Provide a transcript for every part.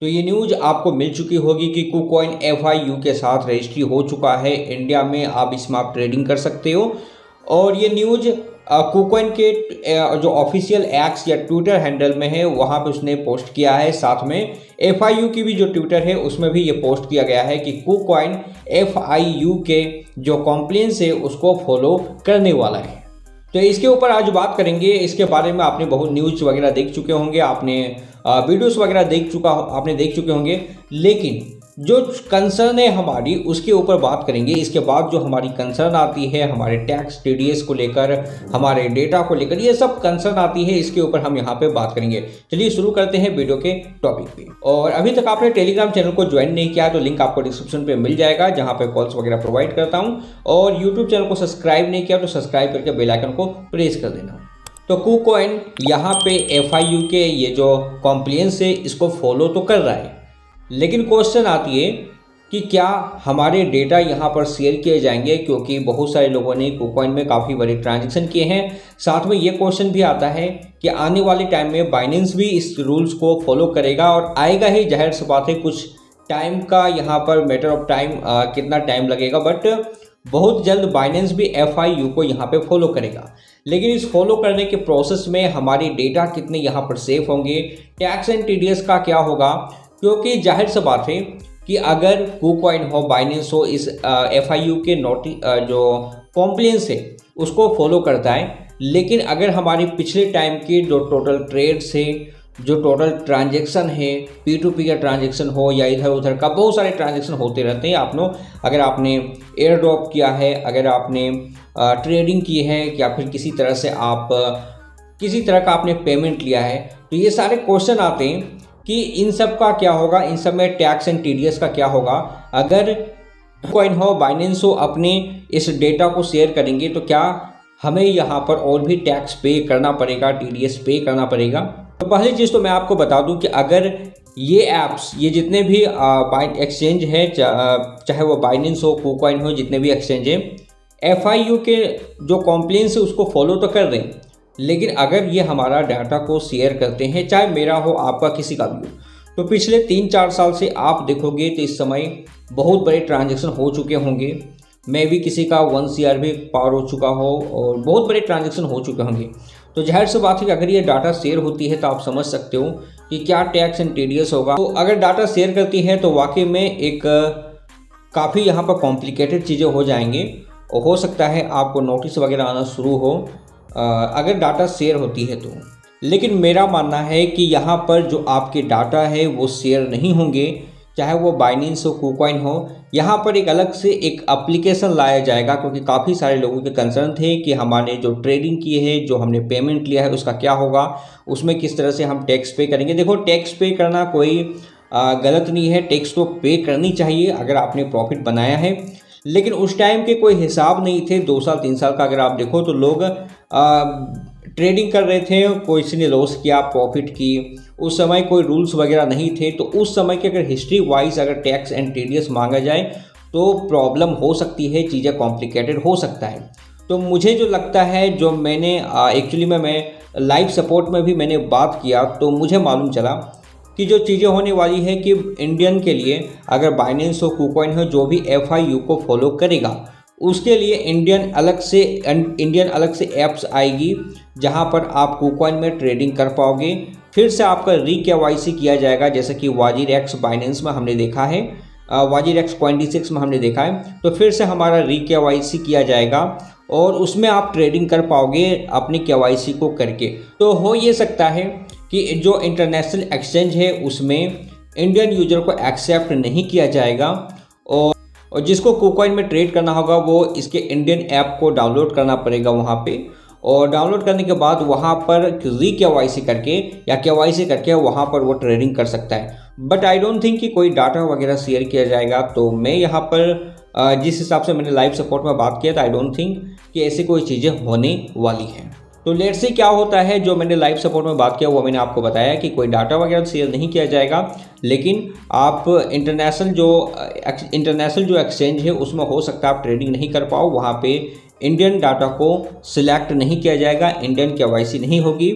तो ये न्यूज़ आपको मिल चुकी होगी कि KuCoin FIU के साथ रजिस्ट्री हो चुका है इंडिया में। आप इसमें आप ट्रेडिंग कर सकते हो। और ये न्यूज़ KuCoin के जो ऑफिशियल एक्स या ट्विटर हैंडल में है वहाँ पे उसने पोस्ट किया है। साथ में FIU की भी जो ट्विटर है उसमें भी ये पोस्ट किया गया है कि KuCoin FIU के जो कॉम्प्लेंस है उसको फॉलो करने वाला है। तो इसके ऊपर आज बात करेंगे। इसके बारे में आपने बहुत न्यूज़ वगैरह देख चुके होंगे, आपने वीडियोस वगैरह आपने देख चुके होंगे, लेकिन जो कंसर्न है हमारी उसके ऊपर बात करेंगे। इसके बाद जो हमारी कंसर्न आती है हमारे टैक्स TDS को लेकर, हमारे डेटा को लेकर, ये सब कंसर्न आती है, इसके ऊपर हम यहाँ पे बात करेंगे। चलिए शुरू करते हैं वीडियो के टॉपिक पे। और अभी तक आपने टेलीग्राम चैनल को ज्वाइन नहीं किया तो लिंक आपको डिस्क्रिप्शन पे मिल जाएगा, जहाँ पे कॉल्स वगैरह प्रोवाइड करता हूँ। और यूट्यूब चैनल को सब्सक्राइब नहीं किया तो सब्सक्राइब करके बेल आइकन को प्रेस कर देना। तो KuCoin यहाँ पे FIU के ये जो कॉम्प्लियंस है इसको फॉलो तो कर रहा है, लेकिन क्वेश्चन आती है कि क्या हमारे डेटा यहाँ पर शेयर किए जाएंगे, क्योंकि बहुत सारे लोगों ने KuCoin में काफ़ी बड़े ट्रांजैक्शन किए हैं। साथ में ये क्वेश्चन भी आता है कि आने वाले टाइम में बाइनेंस भी इस रूल्स को फॉलो करेगा और आएगा ही, जाहिर सी बात है। कुछ टाइम का यहाँ पर मैटर ऑफ टाइम, कितना टाइम लगेगा, बट बहुत जल्द बाइनेंस भी FIU को यहाँ पे फॉलो करेगा। लेकिन इस फॉलो करने के प्रोसेस में हमारी डेटा कितने यहाँ पर सेफ होंगे, टैक्स एंड TDS का क्या होगा, क्योंकि जाहिर सी बात है कि अगर KuCoin हो, बाइनेंस हो, इस FIU के जो कॉम्प्लियंस है उसको फॉलो करता है, लेकिन अगर हमारी पिछले टाइम की जो टोटल ट्रेड्स है, जो टोटल ट्रांजैक्शन है, P2P का ट्रांजैक्शन हो या इधर उधर का, बहुत सारे ट्रांजैक्शन होते रहते हैं। अगर आपने एयर ड्रॉप किया है, अगर आपने ट्रेडिंग की है, या फिर किसी तरह से किसी तरह का आपने पेमेंट लिया है, तो ये सारे क्वेश्चन आते हैं कि इन सब का क्या होगा, इन सब में टैक्स एंड TDS का क्या होगा। अगर KuCoin हो, बाइनेंस हो, अपने इस डेटा को शेयर करेंगे तो क्या हमें यहाँ पर और भी टैक्स पे करना पड़ेगा, TDS पे करना पड़ेगा। तो पहली चीज़ तो मैं आपको बता दूं कि अगर ये ऐप्स, ये जितने भी एक्सचेंज हैं, चाहे वो बाइनेंस हो, KuCoin हो, जितने भी एक्सचेंज हैं, FIU के जो कॉम्प्लेंस है उसको फॉलो तो कर रहे हैं, लेकिन अगर ये हमारा डाटा को शेयर करते हैं, चाहे मेरा हो, आपका, किसी का भी हो, तो पिछले 3-4 साल से आप देखोगे तो इस समय बहुत बड़े ट्रांजैक्शन हो चुके होंगे। मैं भी किसी का 1 CR भी पार हो चुका हो और बहुत बड़े ट्रांजैक्शन हो चुके होंगे। तो जाहिर सी बात है कि अगर ये डाटा शेयर होती है तो आप समझ सकते हो कि क्या टैक्स एंड TDS होगा। तो अगर डाटा शेयर करती है तो वाकई में एक काफ़ी यहाँ पर कॉम्प्लिकेटेड चीज़ें हो जाएंगे और हो सकता है आपको नोटिस वगैरह आना शुरू हो अगर डाटा शेयर होती है तो। लेकिन मेरा मानना है कि यहाँ पर जो आपके डाटा है वो शेयर नहीं होंगे, चाहे वो बाइनेंस हो, KuCoin हो। यहाँ पर एक अलग से एक एप्लीकेशन लाया जाएगा, क्योंकि काफ़ी सारे लोगों के कंसर्न थे कि हमारे जो ट्रेडिंग किए हैं, जो हमने पेमेंट लिया है, उसका क्या होगा, उसमें किस तरह से हम टैक्स पे करेंगे। देखो, टैक्स पे करना कोई गलत नहीं है, टैक्स तो पे करनी चाहिए अगर आपने प्रॉफिट बनाया है। लेकिन उस टाइम के कोई हिसाब नहीं थे। 2 साल 3 साल का अगर आप देखो तो लोग ट्रेडिंग कर रहे थे, कोई किसी ने लॉस किया, प्रॉफिट की, उस समय कोई रूल्स वगैरह नहीं थे। तो उस समय के अगर हिस्ट्री वाइज अगर टैक्स एंड TDS मांगा जाए तो प्रॉब्लम हो सकती है, चीज़ें कॉम्प्लिकेटेड हो सकता है। तो मुझे जो लगता है, जो मैंने एक्चुअली में मैं लाइव सपोर्ट में भी मैंने बात किया तो मुझे मालूम चला कि जो चीज़ें होने वाली है कि इंडियन के लिए अगर बाइनेंस हो, KuCoin हो, जो भी FIU को फॉलो करेगा उसके लिए इंडियन अलग से ऐप्स आएगी, जहां पर आप KuCoin में ट्रेडिंग कर पाओगे। फिर से आपका KYC किया जाएगा, जैसे कि WazirX बाइनेंस में हमने देखा है, WazirX Coin26 में हमने देखा है। तो फिर से हमारा KYC किया जाएगा और उसमें आप ट्रेडिंग कर पाओगे अपनी KYC को करके। तो हो ये सकता है कि जो इंटरनेशनल एक्सचेंज है उसमें इंडियन यूजर को एक्सेप्ट नहीं किया जाएगा, और जिसको KuCoin में ट्रेड करना होगा वो इसके इंडियन ऐप को डाउनलोड करना पड़ेगा वहाँ पे, और डाउनलोड करने के बाद वहाँ पर KYC करके या KYC करके वहाँ पर वो ट्रेडिंग कर सकता है। बट आई डोंट थिंक कि कोई डाटा वगैरह शेयर किया जाएगा। तो मैं यहाँ पर जिस हिसाब से मैंने लाइव सपोर्ट में बात किया था, आई डोंट थिंक कि ऐसी कोई चीज़ें होने वाली हैं। तो लेट्स सी क्या होता है। जो मैंने लाइव सपोर्ट में बात किया वो मैंने आपको बताया कि कोई डाटा वगैरह शेयर नहीं किया जाएगा, लेकिन आप इंटरनेशनल जो एक्सचेंज है उसमें हो सकता है आप ट्रेडिंग नहीं कर पाओ, वहाँ पे इंडियन डाटा को सिलेक्ट नहीं किया जाएगा, इंडियन KYC नहीं होगी।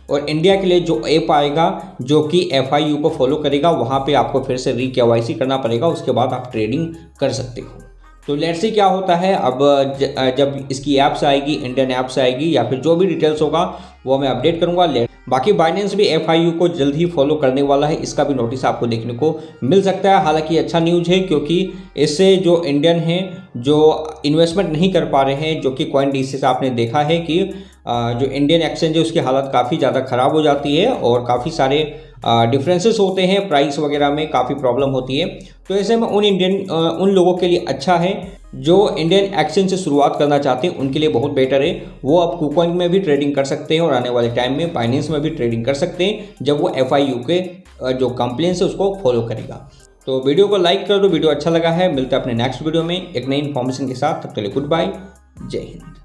और इंडिया के लिए जो ऐप आएगा जो कि FIU को फॉलो करेगा, वहाँ पे आपको फिर से KYC करना पड़ेगा, उसके बाद आप ट्रेडिंग कर सकते हो। तो लेट्स सी क्या होता है। अब जब इसकी ऐप्स आएगी, इंडियन ऐप्स आएगी या फिर जो भी डिटेल्स होगा वो मैं अपडेट करूंगा। बाकी बाइनेंस भी FIU को जल्द ही फॉलो करने वाला है, इसका भी नोटिस आपको देखने को मिल सकता है। हालांकि अच्छा न्यूज़ है, क्योंकि इससे जो इंडियन हैं जो इन्वेस्टमेंट नहीं कर पा रहे हैं, जो कि CoinDC से आपने देखा है कि जो इंडियन एक्सचेंज है उसकी हालत काफ़ी ज़्यादा ख़राब हो जाती है और काफ़ी सारे डिफरेंसेस होते हैं, प्राइस वगैरह में काफ़ी प्रॉब्लम होती है। तो ऐसे में उन लोगों के लिए अच्छा है जो इंडियन एक्सचेंज से शुरुआत करना चाहते हैं, उनके लिए बहुत बेटर है। वो अब KuCoin में भी ट्रेडिंग कर सकते हैं और आने वाले टाइम में बाइनेंस में भी ट्रेडिंग कर सकते हैं, जब वो FIU के जो कंप्लेंट्स है उसको फॉलो करेगा। तो वीडियो को लाइक कर दो, वीडियो अच्छा लगा है। मिलते हैं अपने नेक्स्ट वीडियो में एक नई इन्फॉर्मेशन के साथ। तब तक के लिए गुड बाय, जय हिंद।